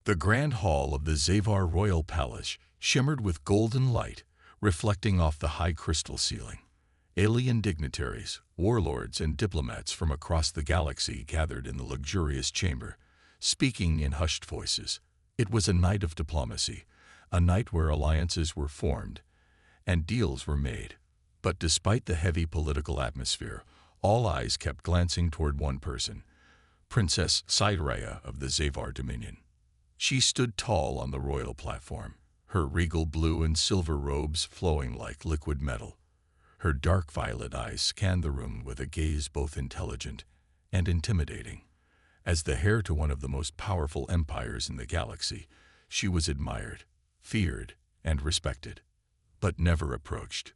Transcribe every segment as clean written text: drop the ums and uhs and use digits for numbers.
The grand hall of the Zavar royal palace shimmered with golden light, reflecting off the high crystal ceiling. Alien dignitaries, warlords, and diplomats from across the galaxy gathered in the luxurious chamber, speaking in hushed voices. It was a night of diplomacy, a night where alliances were formed and deals were made. But despite the heavy political atmosphere, all eyes kept glancing toward one person, Princess Sci-Fi of the Zavar Dominion. She stood tall on the royal platform, her regal blue and silver robes flowing like liquid metal. Her dark violet eyes scanned the room with a gaze both intelligent and intimidating. As the heir to one of the most powerful empires in the galaxy, she was admired, feared, and respected, but never approached.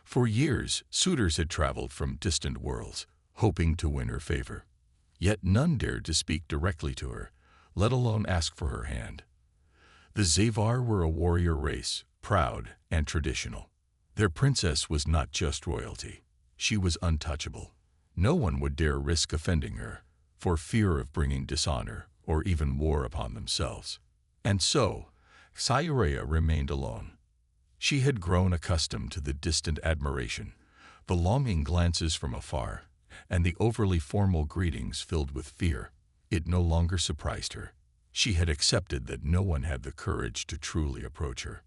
For years, suitors had traveled from distant worlds, hoping to win her favor. Yet none dared to speak directly to her, let alone ask for her hand. The Zavar were a warrior race, proud and traditional. Their princess was not just royalty. She was untouchable. No one would dare risk offending her, for fear of bringing dishonor or even war upon themselves. And so, Sci-Fi remained alone. She had grown accustomed to the distant admiration, the longing glances from afar, and the overly formal greetings filled with fear. It no longer surprised her. She had accepted that no one had the courage to truly approach her.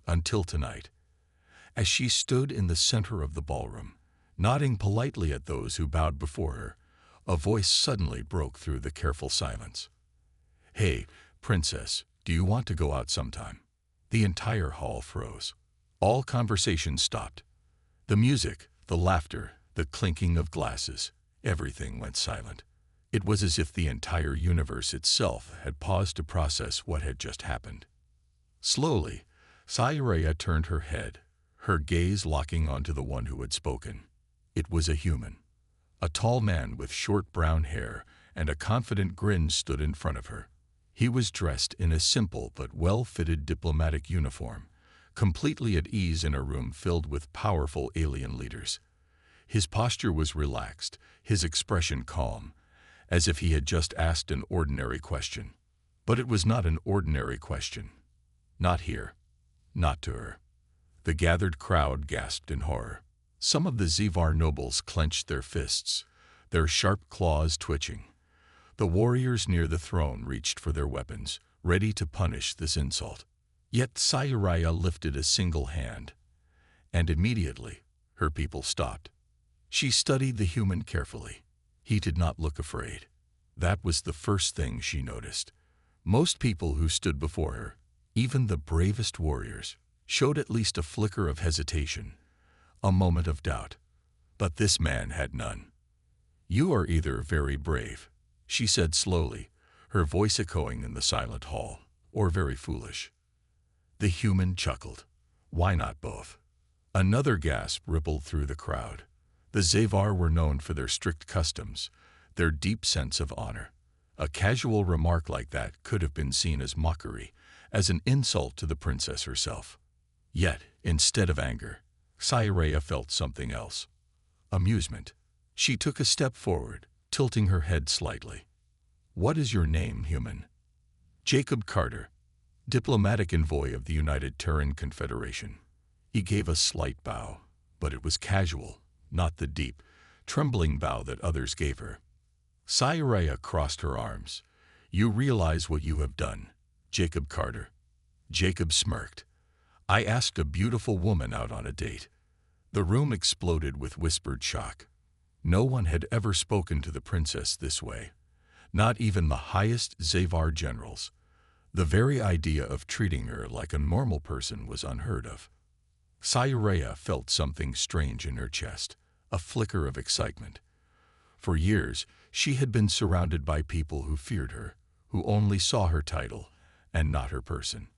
Until tonight, as she stood in the center of the ballroom, nodding politely at those who bowed before her, a voice suddenly broke through the careful silence. "Hey, princess, do you want to go out sometime?" The entire hall froze. All conversation stopped. The music, the laughter, the clinking of glasses, everything went silent. It was as if the entire universe itself had paused to process what had just happened. Slowly, Sci-Fi turned her head, her gaze locking onto the one who had spoken. It was a human. A tall man with short brown hair and a confident grin stood in front of her. He was dressed in a simple but well-fitted diplomatic uniform, completely at ease in a room filled with powerful alien leaders. His posture was relaxed, his expression calm, as if he had just asked an ordinary question. But it was not an ordinary question. Not here. Not to her. The gathered crowd gasped in horror. Some of the Zavar nobles clenched their fists, their sharp claws twitching. The warriors near the throne reached for their weapons, ready to punish this insult. Yet Sci-Fi lifted a single hand, and immediately her people stopped. She studied the human carefully. He did not look afraid. That was the first thing she noticed. Most people who stood before her, even the bravest warriors, showed at least a flicker of hesitation, a moment of doubt. But this man had none. "You are either very brave," she said slowly, her voice echoing in the silent hall, "or very foolish." The human chuckled. Why not both? Another gasp rippled through the crowd. The Zavar were known for their strict customs, their deep sense of honor. A casual remark like that could have been seen as mockery, as an insult to the princess herself. Yet, instead of anger, Sci-Fi felt something else. Amusement. She took a step forward, tilting her head slightly. "What is your name, human?" "Jacob Carter, diplomatic envoy of the United Terran Confederation." He gave a slight bow, but it was casual, not the deep, trembling bow that others gave her. Sci-Fi crossed her arms. "You realize what you have done, Jacob Carter." Jacob smirked. "I asked a beautiful woman out on a date." The room exploded with whispered shock. No one had ever spoken to the princess this way, not even the highest Zavar generals. The very idea of treating her like a normal person was unheard of. Sci-Fi felt something strange in her chest, a flicker of excitement. For years, she had been surrounded by people who feared her, who only saw her title and not her person.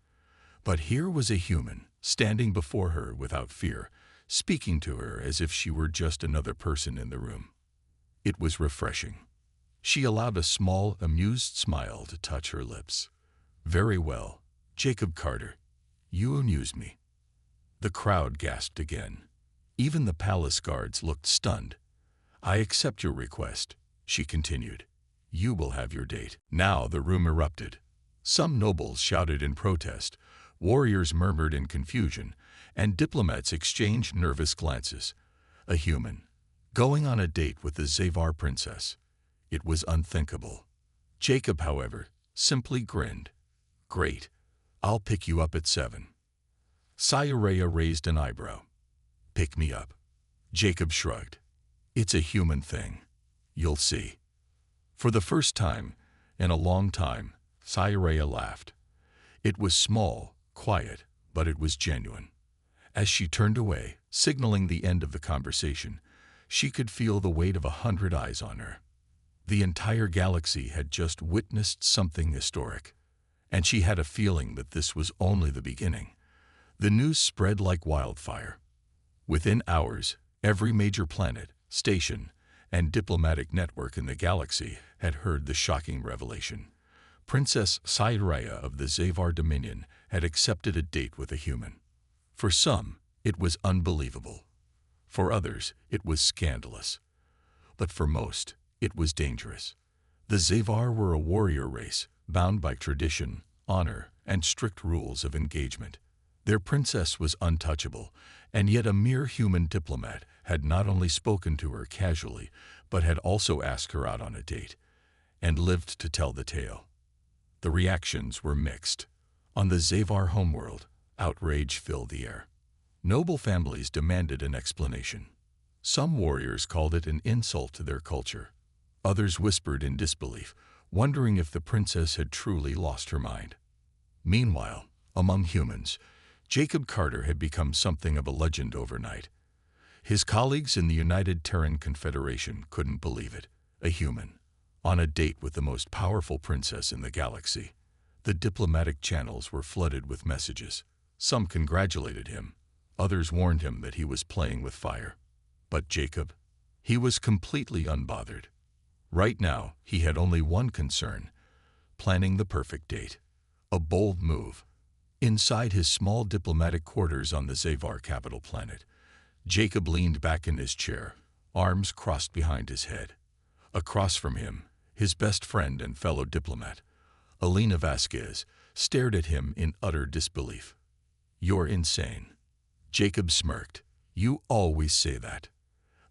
But here was a human, standing before her without fear, speaking to her as if she were just another person in the room. It was refreshing. She allowed a small, amused smile to touch her lips. "Very well, Jacob Carter. You amuse me." The crowd gasped again. Even the palace guards looked stunned. "I accept your request," she continued. "You will have your date." Now the room erupted. Some nobles shouted in protest, warriors murmured in confusion, and diplomats exchanged nervous glances. A human, going on a date with the Zavar princess. It was unthinkable. Jacob, however, simply grinned. Great. I'll pick you up at 7. Scifi raised an eyebrow. Pick me up. Jacob shrugged. It's a human thing. You'll see. For the first time in a long time, Scifi laughed. It was small, quiet, but it was genuine. As she turned away, signaling the end of the conversation, she could feel the weight of 100 eyes on her. The entire galaxy had just witnessed something historic, and she had a feeling that this was only the beginning. The news spread like wildfire. Within hours, every major planet, station, and diplomatic network in the galaxy had heard the shocking revelation. Princess Scifi of the Zavar Dominion had accepted a date with a human. For some, it was unbelievable. For others, it was scandalous. But for most, it was dangerous. The Zavar were a warrior race, bound by tradition, honor, and strict rules of engagement. Their princess was untouchable, and yet a mere human diplomat had not only spoken to her casually, but had also asked her out on a date, and lived to tell the tale. The reactions were mixed. On the Zavar homeworld, outrage filled the air. Noble families demanded an explanation. Some warriors called it an insult to their culture. Others whispered in disbelief, wondering if the princess had truly lost her mind. Meanwhile, among humans, Jacob Carter had become something of a legend overnight. His colleagues in the United Terran Confederation couldn't believe it. A human, on a date with the most powerful princess in the galaxy. The diplomatic channels were flooded with messages. Some congratulated him. Others warned him that he was playing with fire. But Jacob? He was completely unbothered. Right now, he had only one concern: planning the perfect date. A bold move. Inside his small diplomatic quarters on the Zavar capital planet, Jacob leaned back in his chair, arms crossed behind his head. Across from him, his best friend and fellow diplomat, Alina Vasquez, stared at him in utter disbelief. "You're insane." Jacob smirked. "You always say that."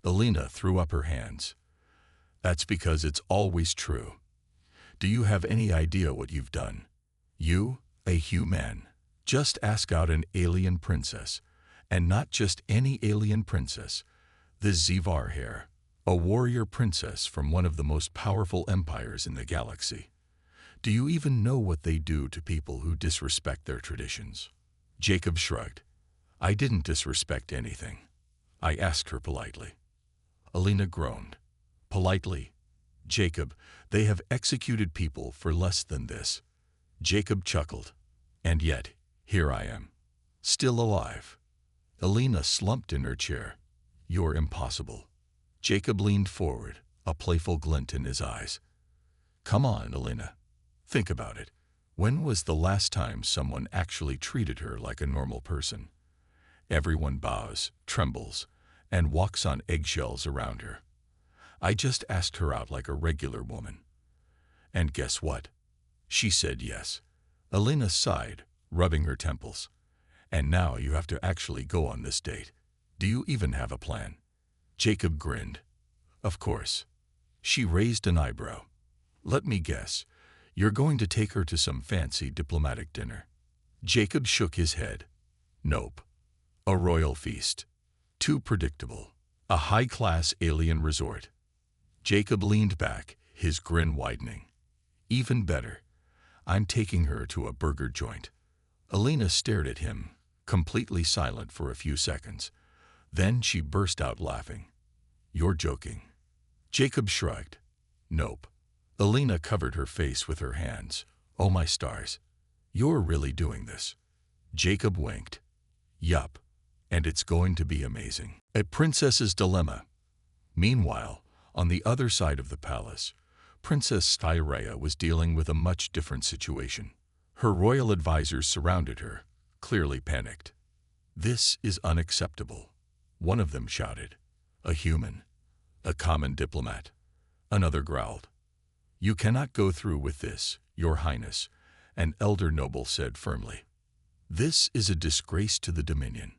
Alina threw up her hands. "That's because it's always true. Do you have any idea what you've done? You, a human. Just ask out an alien princess. And not just any alien princess. The Zavar heir, a warrior princess from one of the most powerful empires in the galaxy. Do you even know what they do to people who disrespect their traditions?" Jacob shrugged. "I didn't disrespect anything. I asked her politely." Alina groaned. "Politely? Jacob, they have executed people for less than this." Jacob chuckled. "And yet, here I am, still alive." Alina slumped in her chair. "You're impossible." Jacob leaned forward, a playful glint in his eyes. "Come on, Alina. Think about it. When was the last time someone actually treated her like a normal person? Everyone bows, trembles, and walks on eggshells around her. I just asked her out like a regular woman. And guess what? She said yes." Alina sighed, rubbing her temples. "And now you have to actually go on this date. Do you even have a plan?" Jacob grinned. "Of course." She raised an eyebrow. "Let me guess. You're going to take her to some fancy diplomatic dinner." Jacob shook his head. "Nope. A royal feast. Too predictable. A high-class alien resort." Jacob leaned back, his grin widening. "Even better. I'm taking her to a burger joint." Alina stared at him, completely silent for a few seconds. Then she burst out laughing. "You're joking." Jacob shrugged. "Nope." Alina covered her face with her hands. "Oh my stars. You're really doing this." Jacob winked. "Yup. And it's going to be amazing." A princess's dilemma. Meanwhile, on the other side of the palace, Princess Scifi was dealing with a much different situation. Her royal advisors surrounded her, clearly panicked. "This is unacceptable," one of them shouted. "A human. A common diplomat." Another growled. "You cannot go through with this, Your Highness, an elder noble said firmly. "This is a disgrace to the Dominion."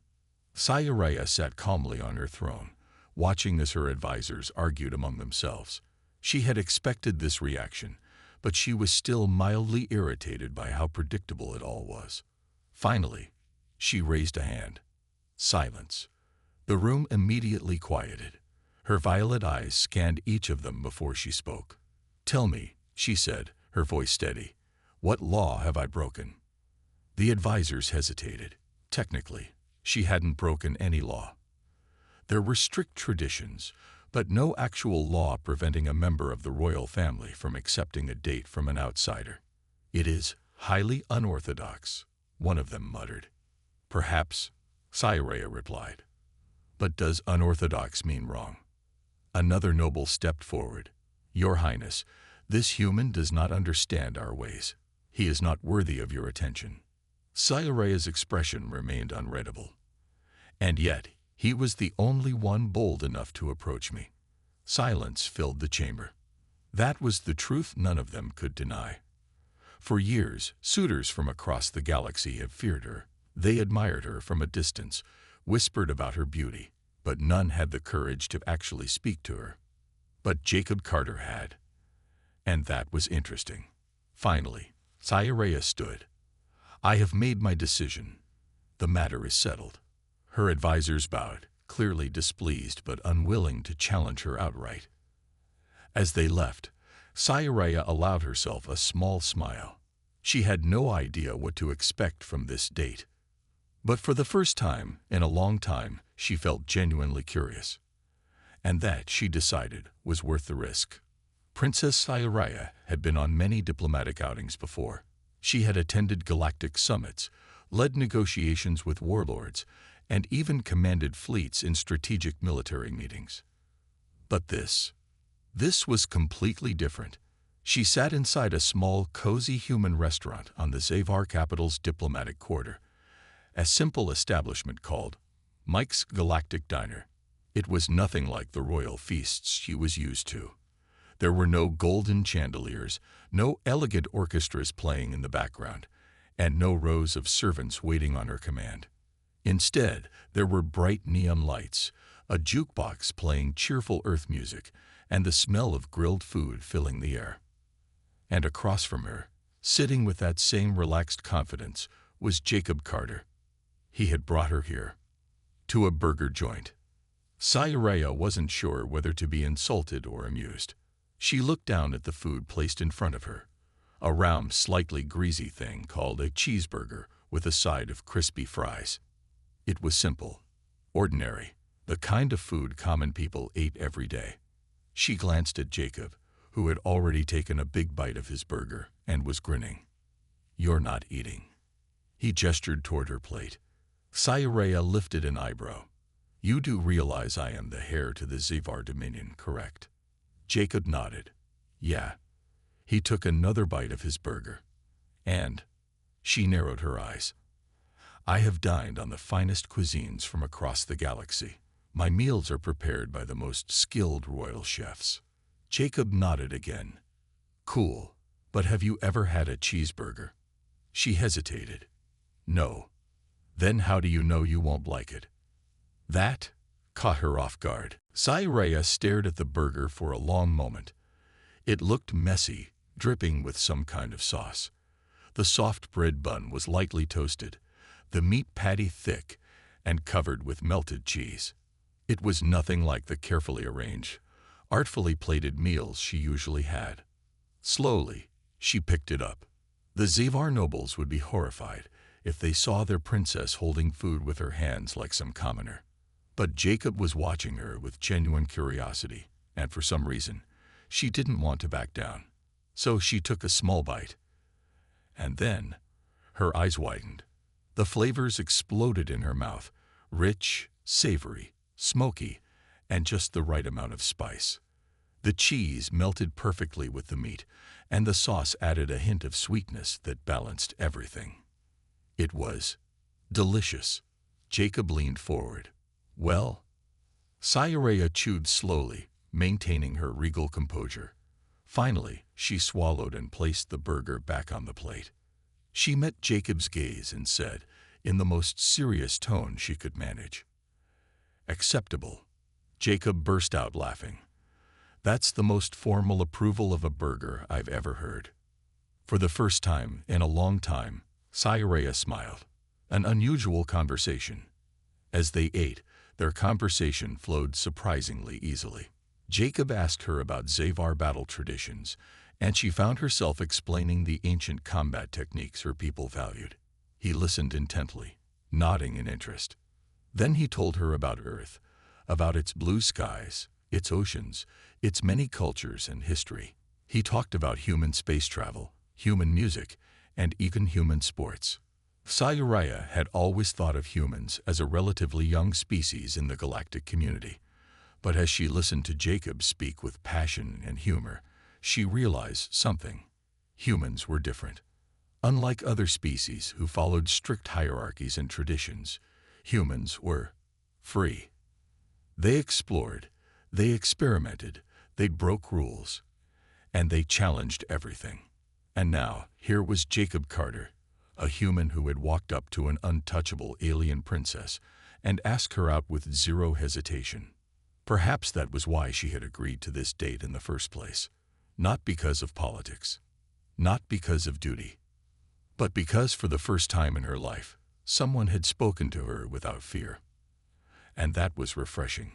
Sci-Fi sat calmly on her throne, watching as her advisors argued among themselves. She had expected this reaction, but she was still mildly irritated by how predictable it all was. Finally, she raised a hand. Silence. The room immediately quieted. Her violet eyes scanned each of them before she spoke. "Tell me," she said, her voice steady, "what law have I broken?" The advisors hesitated. Technically, she hadn't broken any law. There were strict traditions, but no actual law preventing a member of the royal family from accepting a date from an outsider. "It is highly unorthodox," one of them muttered. "Perhaps," Sci-Fi replied. "But does unorthodox mean wrong?" Another noble stepped forward. "Your Highness, this human does not understand our ways. He is not worthy of your attention." Sci-Fi's expression remained unreadable. "And yet, he was the only one bold enough to approach me." Silence filled the chamber. That was the truth none of them could deny. For years, suitors from across the galaxy have feared her. They admired her from a distance, whispered about her beauty, but none had the courage to actually speak to her. But Jacob Carter had. And that was interesting. Finally, Sci-Fi stood. "I have made my decision. The matter is settled." Her advisors bowed, clearly displeased but unwilling to challenge her outright. As they left, Sci-Fi allowed herself a small smile. She had no idea what to expect from this date. But for the first time in a long time, she felt genuinely curious. And that, she decided, was worth the risk. Princess Sci-Fi had been on many diplomatic outings before. She had attended galactic summits, led negotiations with warlords, and even commanded fleets in strategic military meetings. But this was completely different. She sat inside a small, cozy human restaurant on the Zavar capital's diplomatic quarter, a simple establishment called Mike's Galactic Diner. It was nothing like the royal feasts she was used to. There were no golden chandeliers, no elegant orchestras playing in the background, and no rows of servants waiting on her command. Instead, there were bright neon lights, a jukebox playing cheerful earth music, and the smell of grilled food filling the air. And across from her, sitting with that same relaxed confidence, was Jacob Carter. He had brought her here, to a burger joint. Sci-Fi wasn't sure whether to be insulted or amused. She looked down at the food placed in front of her, a round, slightly greasy thing called a cheeseburger with a side of crispy fries. It was simple, ordinary, the kind of food common people ate every day. She glanced at Jacob, who had already taken a big bite of his burger and was grinning. "You're not eating." He gestured toward her plate. Sci-Fi lifted an eyebrow. "You do realize I am the heir to the Zavar Dominion, correct?" Jacob nodded. "Yeah." He took another bite of his burger. "And?" She narrowed her eyes. "I have dined on the finest cuisines from across the galaxy. My meals are prepared by the most skilled royal chefs." Jacob nodded again. "Cool, but have you ever had a cheeseburger?" She hesitated. "No." "Then how do you know you won't like it?" That caught her off guard. Sci-Fi stared at the burger for a long moment. It looked messy, dripping with some kind of sauce. The soft bread bun was lightly toasted, the meat patty thick and covered with melted cheese. It was nothing like the carefully arranged, artfully plated meals she usually had. Slowly, she picked it up. The Zavar nobles would be horrified if they saw their princess holding food with her hands like some commoner. But Jacob was watching her with genuine curiosity, and for some reason, she didn't want to back down. So she took a small bite. And then, her eyes widened. The flavors exploded in her mouth, rich, savory, smoky, and just the right amount of spice. The cheese melted perfectly with the meat, and the sauce added a hint of sweetness that balanced everything. It was delicious. Jacob leaned forward. "Well?" Sci-Fi chewed slowly, maintaining her regal composure. Finally, she swallowed and placed the burger back on the plate. She met Jacob's gaze and said, in the most serious tone she could manage, "Acceptable." Jacob burst out laughing. "That's the most formal approval of a burger I've ever heard." For the first time in a long time, Sci-Fi smiled. An unusual conversation. As they ate, their conversation flowed surprisingly easily. Jacob asked her about Zavar battle traditions, and she found herself explaining the ancient combat techniques her people valued. He listened intently, nodding in interest. Then he told her about Earth, about its blue skies, its oceans, its many cultures and history. He talked about human space travel, human music, and even human sports. Sci-Fi had always thought of humans as a relatively young species in the galactic community. But as she listened to Jacob speak with passion and humor, she realized something. Humans were different. Unlike other species who followed strict hierarchies and traditions, humans were free. They explored, they experimented, they broke rules, and they challenged everything. And now, here was Jacob Carter, a human who had walked up to an untouchable alien princess and asked her out with zero hesitation. Perhaps that was why she had agreed to this date in the first place. Not because of politics, not because of duty, but because for the first time in her life, someone had spoken to her without fear. And that was refreshing.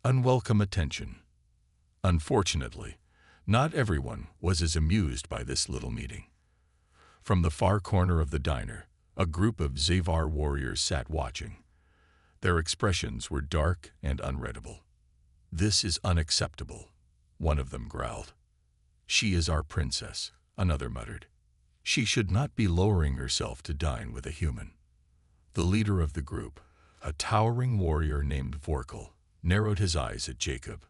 Unwelcome attention. Unfortunately, not everyone was as amused by this little meeting. From the far corner of the diner, a group of Zavar warriors sat watching. Their expressions were dark and unreadable. "This is unacceptable," one of them growled. "She is our princess," another muttered. "She should not be lowering herself to dine with a human." The leader of the group, a towering warrior named Vorkal, narrowed his eyes at Jacob.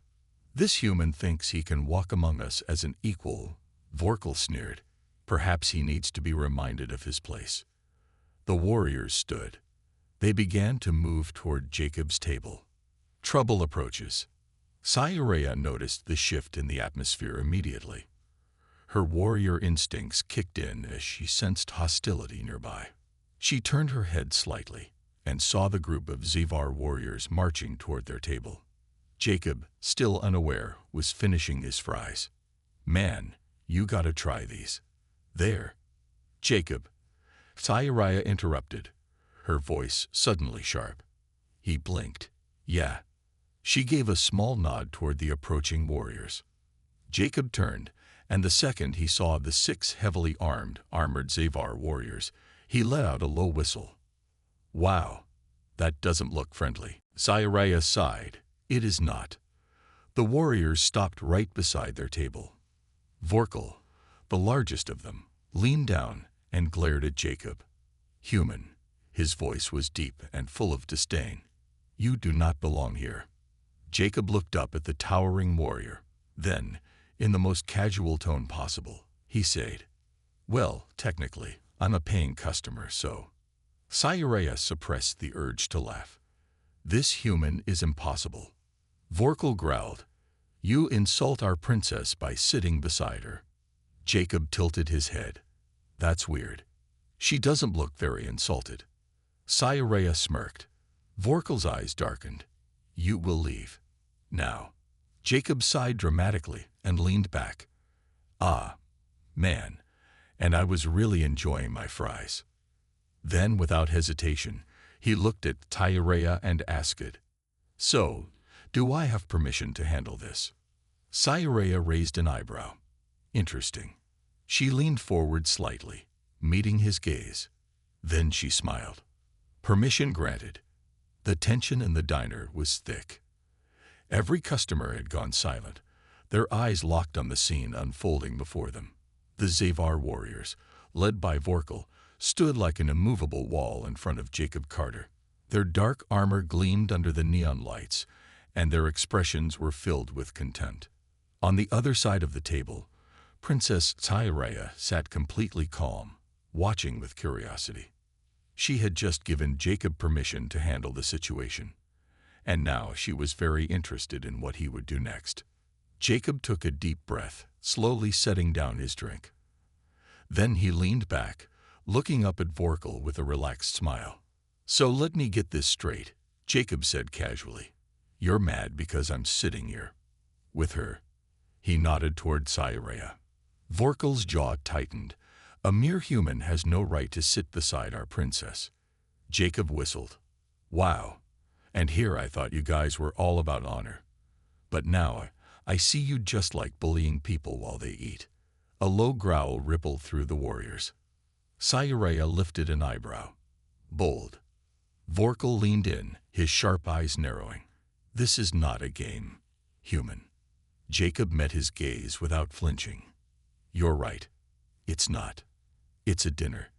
"This human thinks he can walk among us as an equal," Vorkal sneered. "Perhaps he needs to be reminded of his place." The warriors stood. They began to move toward Jacob's table. Trouble approaches. Sci-Fi noticed the shift in the atmosphere immediately. Her warrior instincts kicked in as she sensed hostility nearby. She turned her head slightly and saw the group of Zavar warriors marching toward their table. Jacob, still unaware, was finishing his fries. "Man, you gotta try these." "There." "Jacob." Sci-Fi interrupted, her voice suddenly sharp. He blinked. "Yeah." She gave a small nod toward the approaching warriors. Jacob turned, and the second he saw the 6 heavily armored Zavar warriors, he let out a low whistle. "Wow, that doesn't look friendly." Sci-Fi sighed. "It is not." The warriors stopped right beside their table. Vorkal, the largest of them, leaned down and glared at Jacob. "Human." His voice was deep and full of disdain. "You do not belong here." Jacob looked up at the towering warrior. Then, in the most casual tone possible, he said, "Well, technically, I'm a paying customer, so." Sci-Fi suppressed the urge to laugh. "This human is impossible." Vorkal growled, "You insult our princess by sitting beside her." Jacob tilted his head. "That's weird. She doesn't look very insulted." Sci-Fi smirked. Vorkal's eyes darkened. "You will leave. Now." Jacob sighed dramatically and leaned back. "Ah, man, and I was really enjoying my fries." Then, without hesitation, he looked at Sci-Fi and asked, "So, do I have permission to handle this?" Sci-Fi raised an eyebrow. "Interesting." She leaned forward slightly, meeting his gaze. Then she smiled. Permission granted. The tension in the diner was thick. Every customer had gone silent, their eyes locked on the scene unfolding before them. The Zavar warriors, led by Vorkal, stood like an immovable wall in front of Jacob Carter. Their dark armor gleamed under the neon lights, and their expressions were filled with contempt. On the other side of the table, Princess Sci-Fi sat completely calm, watching with curiosity. She had just given Jacob permission to handle the situation, and now she was very interested in what he would do next. Jacob took a deep breath, slowly setting down his drink. Then he leaned back, looking up at Vorkal with a relaxed smile. "So let me get this straight," Jacob said casually. "You're mad because I'm sitting here with her." He nodded toward Sci-Fi. Vorkal's jaw tightened. "A mere human has no right to sit beside our princess." Jacob whistled. "Wow. And here I thought you guys were all about honor. But now I see you just like bullying people while they eat." A low growl rippled through the warriors. Sci-Fi lifted an eyebrow. "Bold." Vorkal leaned in, his sharp eyes narrowing. "This is not a game, human." Jacob met his gaze without flinching. "You're right. It's not. It's a dinner,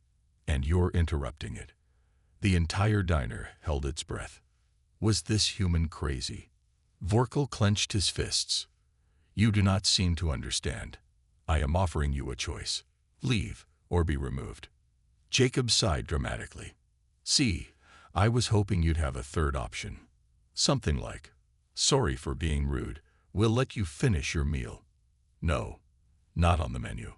and you're interrupting it." The entire diner held its breath. Was this human crazy? Vorkal clenched his fists. "You do not seem to understand. I am offering you a choice. Leave or be removed." Jacob sighed dramatically. "See, I was hoping you'd have a third option. Something like, 'Sorry for being rude. We'll let you finish your meal.' No, not on the menu."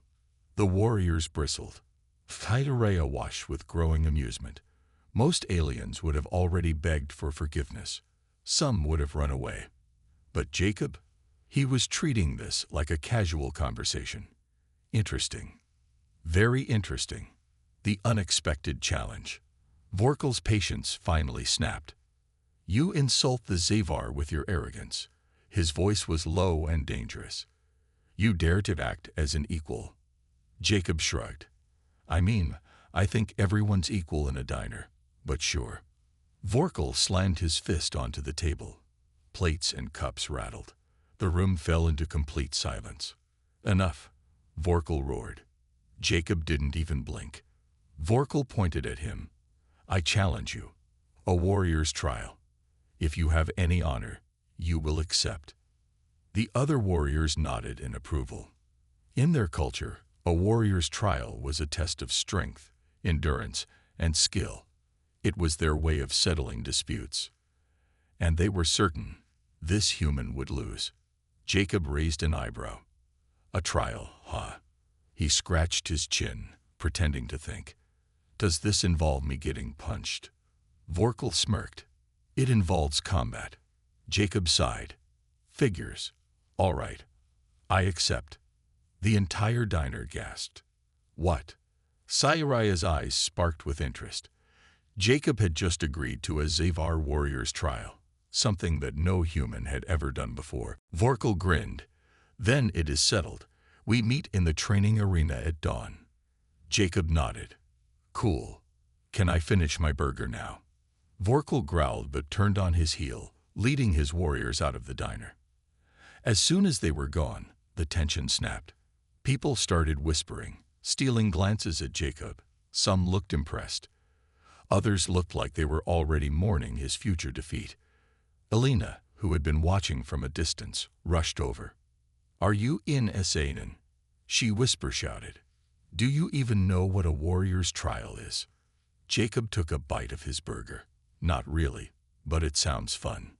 The warriors bristled. Sci-Fi awash with growing amusement. Most aliens would have already begged for forgiveness. Some would have run away. But Jacob? He was treating this like a casual conversation. Interesting. Very interesting. The unexpected challenge. Vorkal's patience finally snapped. "You insult the Zavar with your arrogance." His voice was low and dangerous. "You dare to act as an equal." Jacob shrugged. I think everyone's equal in a diner, but sure." Vorkal slammed his fist onto the table. Plates and cups rattled. The room fell into complete silence. "Enough," Vorkal roared. Jacob didn't even blink. Vorkal pointed at him. "I challenge you. A warrior's trial. If you have any honor, you will accept." The other warriors nodded in approval. In their culture, a warrior's trial was a test of strength, endurance, and skill. It was their way of settling disputes. And they were certain this human would lose. Jacob raised an eyebrow. "A trial, huh?" He scratched his chin, pretending to think. "Does this involve me getting punched?" Vorkal smirked. "It involves combat." Jacob sighed. "Figures. All right. I accept." The entire diner gasped. "What?" Sci-Fi's eyes sparked with interest. Jacob had just agreed to a Zavar warrior's trial, something that no human had ever done before. Vorkal grinned. "Then it is settled. We meet in the training arena at dawn." Jacob nodded. "Cool. Can I finish my burger now?" Vorkal growled but turned on his heel, leading his warriors out of the diner. As soon as they were gone, the tension snapped. People started whispering, stealing glances at Jacob. Some looked impressed. Others looked like they were already mourning his future defeat. Alina, who had been watching from a distance, rushed over. "Are you in Esainen?" She whisper-shouted. "Do you even know what a warrior's trial is?" Jacob took a bite of his burger. "Not really, but it sounds fun."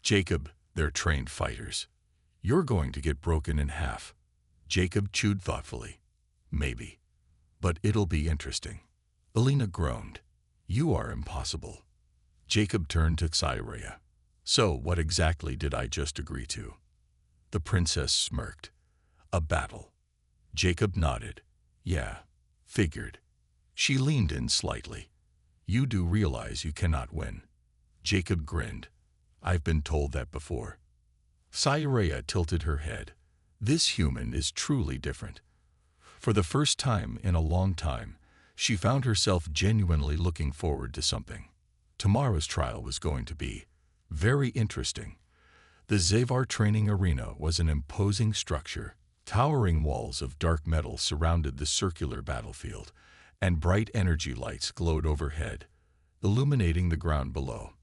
"Jacob, they're trained fighters. You're going to get broken in half." Jacob chewed thoughtfully. "Maybe. But it'll be interesting." Alina groaned. "You are impossible." Jacob turned to Sci-Fi. "So what exactly did I just agree to?" The princess smirked. "A battle." Jacob nodded. "Yeah, figured." She leaned in slightly. "You do realize you cannot win." Jacob grinned. "I've been told that before." Sci-Fi tilted her head. This human is truly different. For the first time in a long time, she found herself genuinely looking forward to something. Tomorrow's trial was going to be very interesting. The Zavar training arena was an imposing structure. Towering walls of dark metal surrounded the circular battlefield, and bright energy lights glowed overhead, illuminating the ground below.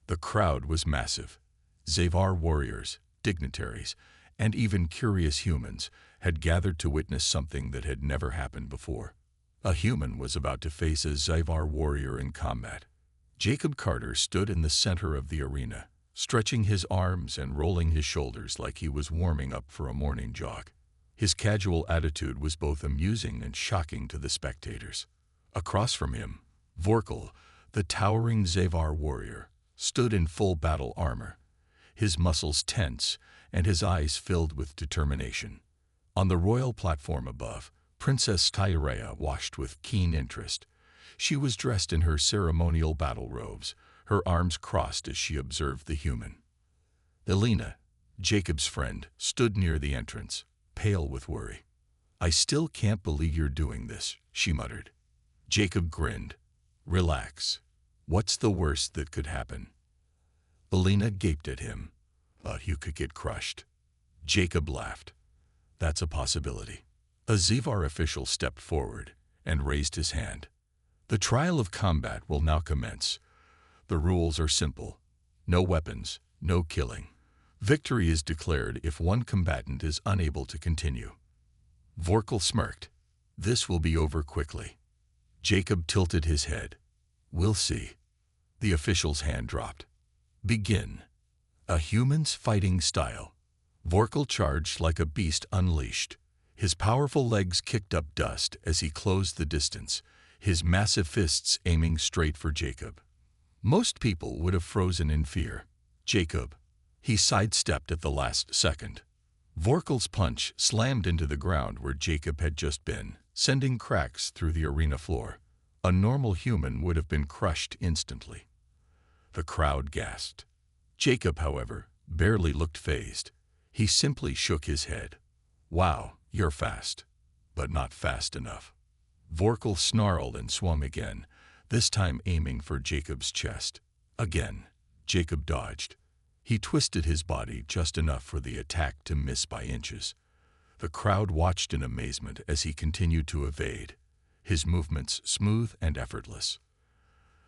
The crowd was massive. Zavar warriors, dignitaries, and even curious humans had gathered to witness something that had never happened before. A human was about to face a Zavar warrior in combat. Jacob Carter stood in the center of the arena, stretching his arms and rolling his shoulders like he was warming up for a morning jog. His casual attitude was both amusing and shocking to the spectators. Across from him, Vorkal, the towering Zavar warrior, stood in full battle armor, his muscles tense and his eyes filled with determination. On the royal platform above, Princess Tyrea watched with keen interest. She was dressed in her ceremonial battle robes, her arms crossed as she observed the human. Elena, Jacob's friend, stood near the entrance, pale with worry. "I still can't believe you're doing this," she muttered. Jacob grinned. "Relax. What's the worst that could happen?" Elena gaped at him. You could get crushed." Jacob laughed. "That's a possibility." A Zavar official stepped forward and raised his hand. "The trial of combat will now commence. The rules are simple. No weapons, no killing. Victory is declared if one combatant is unable to continue." Vorkal smirked. "This will be over quickly." Jacob tilted his head. "We'll see." The official's hand dropped. "Begin." A human's fighting style. Vorkal charged like a beast unleashed. His powerful legs kicked up dust as he closed the distance, his massive fists aiming straight for Jacob. Most people would have frozen in fear. Jacob. He sidestepped at the last second. Vorkal's punch slammed into the ground where Jacob had just been, sending cracks through the arena floor. A normal human would have been crushed instantly. The crowd gasped. Jacob, however, barely looked fazed. He simply shook his head. "Wow, you're fast, but not fast enough." Vorkal snarled and swung again, this time aiming for Jacob's chest. Again, Jacob dodged. He twisted his body just enough for the attack to miss by inches. The crowd watched in amazement as he continued to evade, his movements smooth and effortless.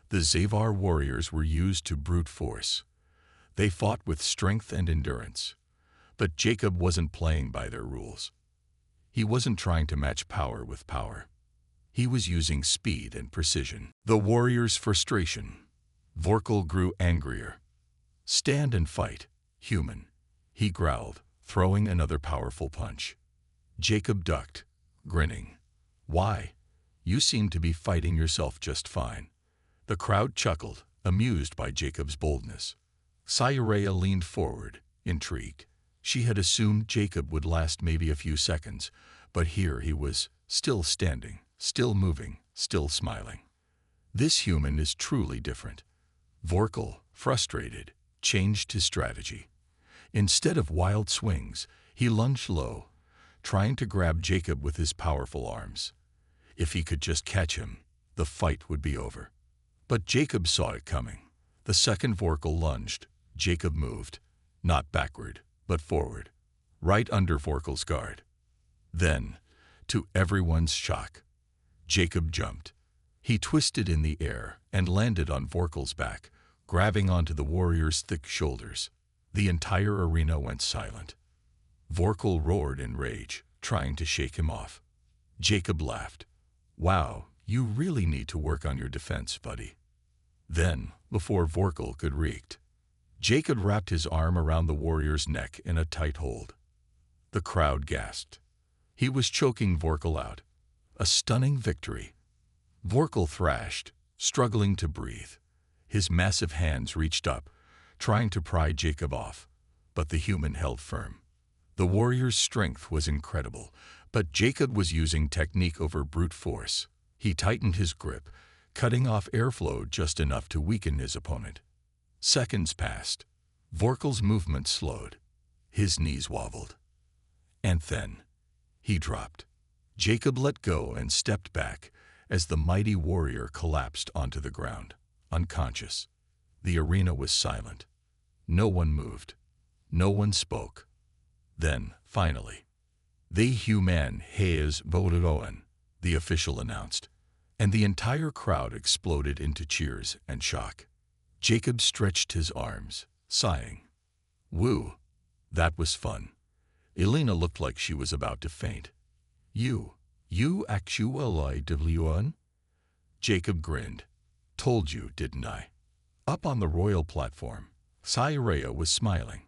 The Zavar warriors were used to brute force. They fought with strength and endurance. But Jacob wasn't playing by their rules. He wasn't trying to match power with power. He was using speed and precision. The warrior's frustration. Vorkal grew angrier. "Stand and fight, human," he growled, throwing another powerful punch. Jacob ducked, grinning. "Why? You seem to be fighting yourself just fine." The crowd chuckled, amused by Jacob's boldness. Tyrea leaned forward, intrigued. She had assumed Jacob would last maybe a few seconds, but here he was, still standing, still moving, still smiling. This human is truly different. Vorkal, frustrated, changed his strategy. Instead of wild swings, he lunged low, trying to grab Jacob with his powerful arms. If he could just catch him, the fight would be over. But Jacob saw it coming. The second Vorkal lunged, Jacob moved, not backward, but forward, right under Vorkal's guard. Then, to everyone's shock, Jacob jumped. He twisted in the air and landed on Vorkal's back, grabbing onto the warrior's thick shoulders. The entire arena went silent. Vorkal roared in rage, trying to shake him off. Jacob laughed. "Wow, you really need to work on your defense, buddy." Then, before Vorkal could react, Jacob wrapped his arm around the warrior's neck in a tight hold. The crowd gasped. He was choking Vorkal out. A stunning victory. Vorkal thrashed, struggling to breathe. His massive hands reached up, trying to pry Jacob off, but the human held firm. The warrior's strength was incredible, but Jacob was using technique over brute force. He tightened his grip, cutting off airflow just enough to weaken his opponent. Seconds passed. Vorkal's movement slowed. His knees wobbled. And then, he dropped. Jacob let go and stepped back as the mighty warrior collapsed onto the ground, unconscious. The arena was silent. No one moved. No one spoke. Then, finally, "The human has voted on," the official announced, and the entire crowd exploded into cheers and shock. Jacob stretched his arms, sighing. "Woo, that was fun." Elena looked like she was about to faint. You actually won?" Jacob grinned. "Told you, didn't I?" Up on the royal platform, Tyrea was smiling.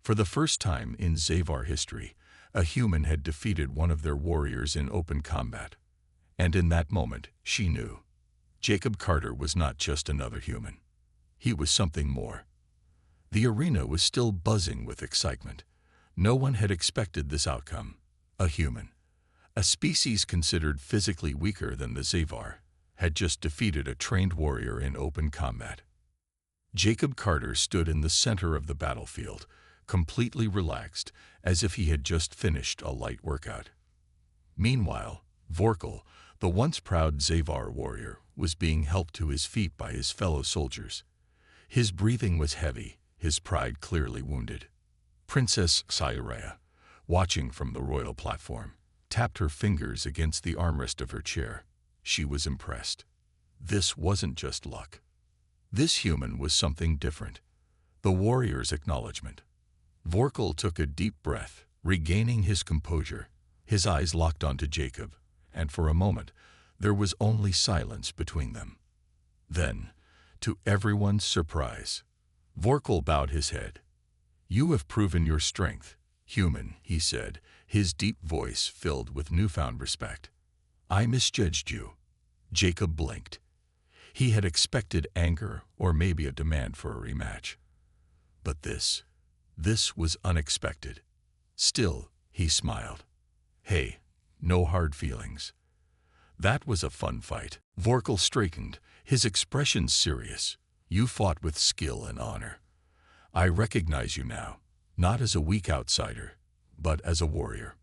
For the first time in Zavar history, a human had defeated one of their warriors in open combat. And in that moment, she knew. Jacob Carter was not just another human. He was something more. The arena was still buzzing with excitement. No one had expected this outcome. A human, a species considered physically weaker than the Xavar, had just defeated a trained warrior in open combat. Jacob Carter stood in the center of the battlefield, completely relaxed, as if he had just finished a light workout. Meanwhile, Vorkal, the once proud Xavar warrior, was being helped to his feet by his fellow soldiers. His breathing was heavy, his pride clearly wounded. Princess Scifi, watching from the royal platform, tapped her fingers against the armrest of her chair. She was impressed. This wasn't just luck. This human was something different. The warrior's acknowledgement. Vorkal took a deep breath, regaining his composure. His eyes locked onto Jacob, and for a moment, there was only silence between them. Then, to everyone's surprise, Vorkal bowed his head. "You have proven your strength, human," he said, his deep voice filled with newfound respect. "I misjudged you." Jacob blinked. He had expected anger or maybe a demand for a rematch. But this was unexpected. Still, he smiled. "Hey, no hard feelings. That was a fun fight." Vorkal straightened, his expression serious. "You fought with skill and honor. I recognize you now, not as a weak outsider, but as a warrior."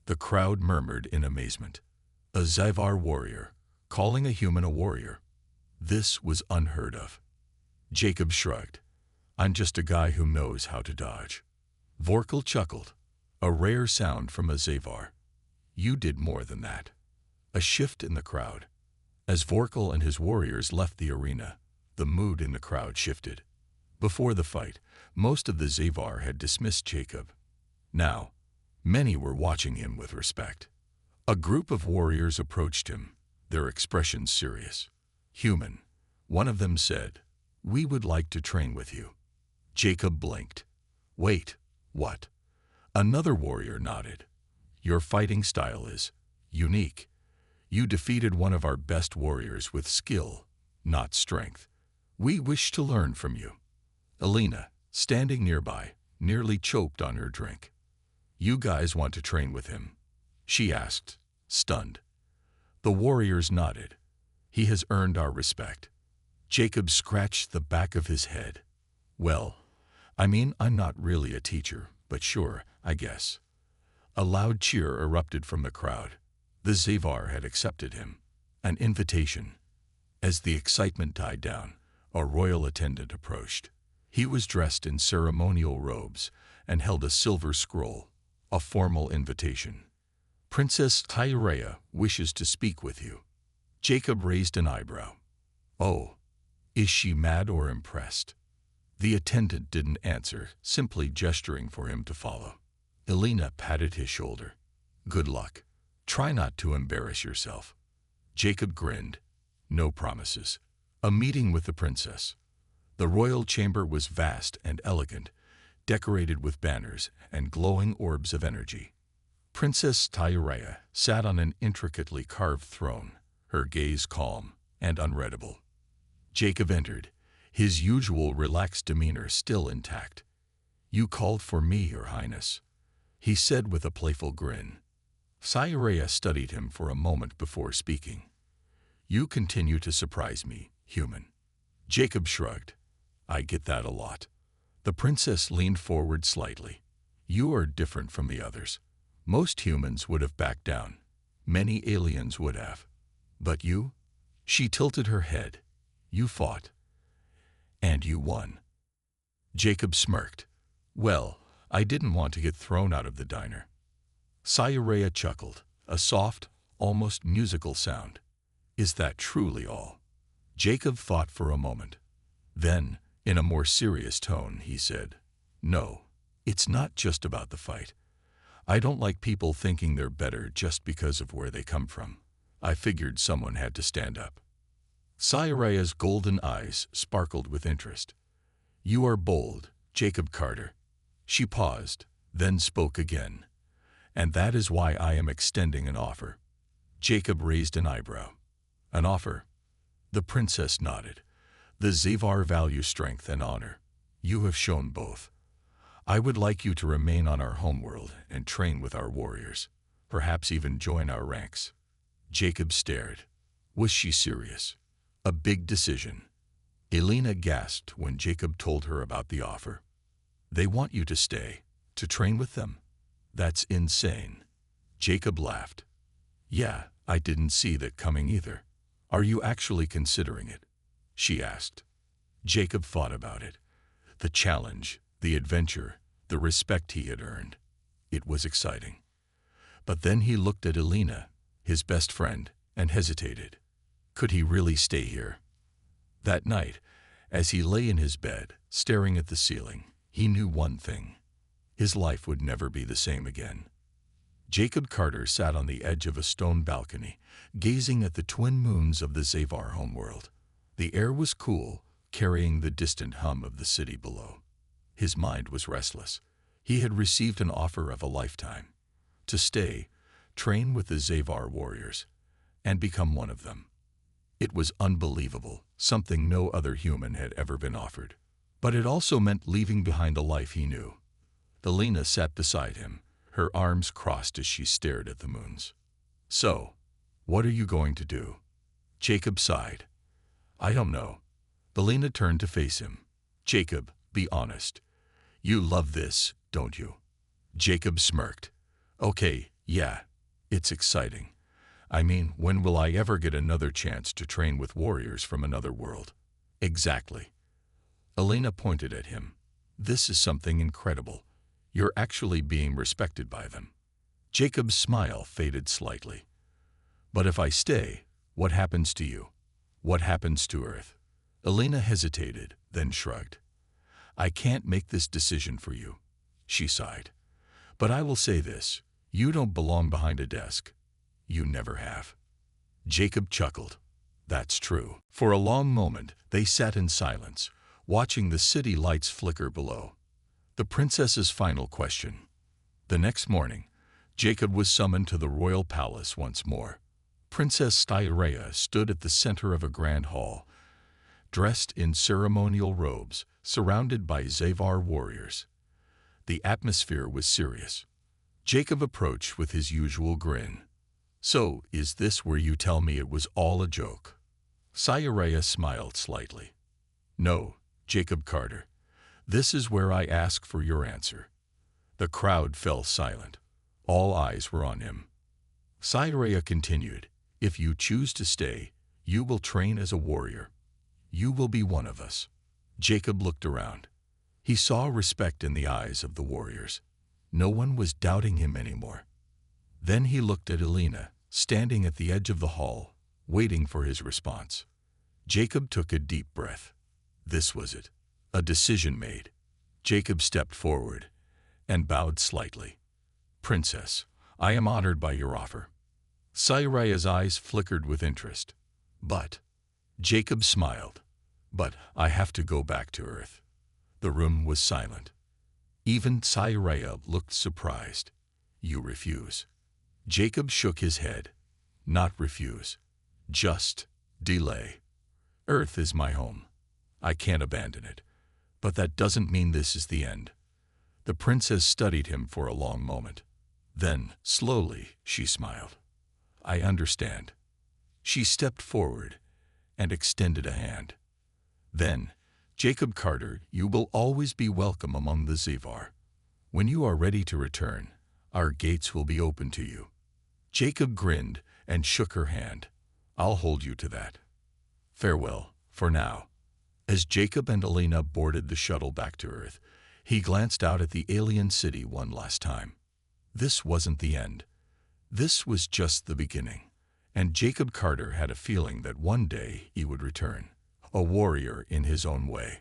The crowd murmured in amazement. A Xavar warrior, calling a human a warrior. This was unheard of. Jacob shrugged. "I'm just a guy who knows how to dodge." Vorkal chuckled. A rare sound from a Xavar. "You did more than that." A shift in the crowd. As Vorkal and his warriors left the arena, the mood in the crowd shifted. Before the fight, most of the Xavar had dismissed Jacob. Now, many were watching him with respect. A group of warriors approached him, their expressions serious. "Human," one of them said, "we would like to train with you." Jacob blinked. "Wait, what?" Another warrior nodded. "Your fighting style is unique. You defeated one of our best warriors with skill, not strength. We wish to learn from you." Elena, standing nearby, nearly choked on her drink. "You guys want to train with him?" she asked, stunned. The warriors nodded. "He has earned our respect." Jacob scratched the back of his head. "Well, I mean, I'm not really a teacher, but sure, I guess." A loud cheer erupted from the crowd. The Xavar had accepted him. An invitation. As the excitement died down, a royal attendant approached. He was dressed in ceremonial robes and held a silver scroll, a formal invitation. "Princess Tyrea wishes to speak with you." Jacob raised an eyebrow. "Oh, is she mad or impressed?" The attendant didn't answer, simply gesturing for him to follow. Elena patted his shoulder. "Good luck. Try not to embarrass yourself." Jacob grinned. No promises. A meeting with the princess. The royal chamber was vast and elegant, decorated with banners and glowing orbs of energy. Princess Tyrea sat on an intricately carved throne, her gaze calm and unreadable. Jacob entered, his usual relaxed demeanor still intact. "You called for me, Your Highness," he said with a playful grin. Tyrea studied him for a moment before speaking. "You continue to surprise me, human." Jacob shrugged. "I get that a lot." The princess leaned forward slightly. "You are different from the others. Most humans would have backed down. Many aliens would have. But you?" She tilted her head. "You fought. And you won." Jacob smirked. "Well, I didn't want to get thrown out of the diner." Tyrea chuckled, a soft, almost musical sound. "Is that truly all?" Jacob thought for a moment. Then, in a more serious tone, he said, "No, it's not just about the fight. I don't like people thinking they're better just because of where they come from. I figured someone had to stand up." Tyarea's golden eyes sparkled with interest. "You are bold, Jacob Carter." She paused, then spoke again. "And that is why I am extending an offer." Jacob raised an eyebrow. An offer? The princess nodded. The Xavar value strength and honor. You have shown both. I would like you to remain on our homeworld and train with our warriors, perhaps even join our ranks. Jacob stared. Was she serious? A big decision. Elena gasped when Jacob told her about the offer. They want you to stay, to train with them? That's insane. Jacob laughed. Yeah, I didn't see that coming either. Are you actually considering it? She asked. Jacob thought about it. The challenge, the adventure, the respect he had earned. It was exciting. But then he looked at Elena, his best friend, and hesitated. Could he really stay here? That night, as he lay in his bed, staring at the ceiling, he knew one thing. His life would never be the same again. Jacob Carter sat on the edge of a stone balcony, gazing at the twin moons of the Xavar homeworld. The air was cool, carrying the distant hum of the city below. His mind was restless. He had received an offer of a lifetime. To stay, train with the Xavar warriors, and become one of them. It was unbelievable, something no other human had ever been offered. But it also meant leaving behind a life he knew. Elena sat beside him, her arms crossed as she stared at the moons. So, what are you going to do? Jacob sighed. I don't know. Elena turned to face him. Jacob, be honest. You love this, don't you? Jacob smirked. Okay, yeah, it's exciting. I mean, when will I ever get another chance to train with warriors from another world? Exactly. Elena pointed at him. This is something incredible. You're actually being respected by them. Jacob's smile faded slightly. But if I stay, what happens to you? What happens to Earth? Elena hesitated, then shrugged. I can't make this decision for you, she sighed. But I will say this, you don't belong behind a desk. You never have. Jacob chuckled. That's true. For a long moment, they sat in silence, watching the city lights flicker below. The princess's final question. The next morning, Jacob was summoned to the royal palace once more. Princess Styrea stood at the center of a grand hall, dressed in ceremonial robes, surrounded by Xavar warriors. The atmosphere was serious. Jacob approached with his usual grin. So, is this where you tell me it was all a joke? Styrea smiled slightly. No, Jacob Carter. This is where I ask for your answer. The crowd fell silent. All eyes were on him. Styrea continued, if you choose to stay, you will train as a warrior. You will be one of us. Jacob looked around. He saw respect in the eyes of the warriors. No one was doubting him anymore. Then he looked at Elena, standing at the edge of the hall, waiting for his response. Jacob took a deep breath. This was it. A decision made. Jacob stepped forward and bowed slightly. Princess, I am honored by your offer. Styrea's eyes flickered with interest. But, Jacob smiled. But I have to go back to Earth. The room was silent. Even Styrea looked surprised. You refuse. Jacob shook his head. Not refuse. Just delay. Earth is my home. I can't abandon it. But that doesn't mean this is the end. The princess studied him for a long moment. Then, slowly, she smiled. I understand. She stepped forward and extended a hand. Then, Jacob Carter, you will always be welcome among the Xavar. When you are ready to return, our gates will be open to you. Jacob grinned and shook her hand. I'll hold you to that. Farewell, for now. As Jacob and Elena boarded the shuttle back to Earth, he glanced out at the alien city one last time. This wasn't the end. This was just the beginning. And Jacob Carter had a feeling that one day he would return, a warrior in his own way.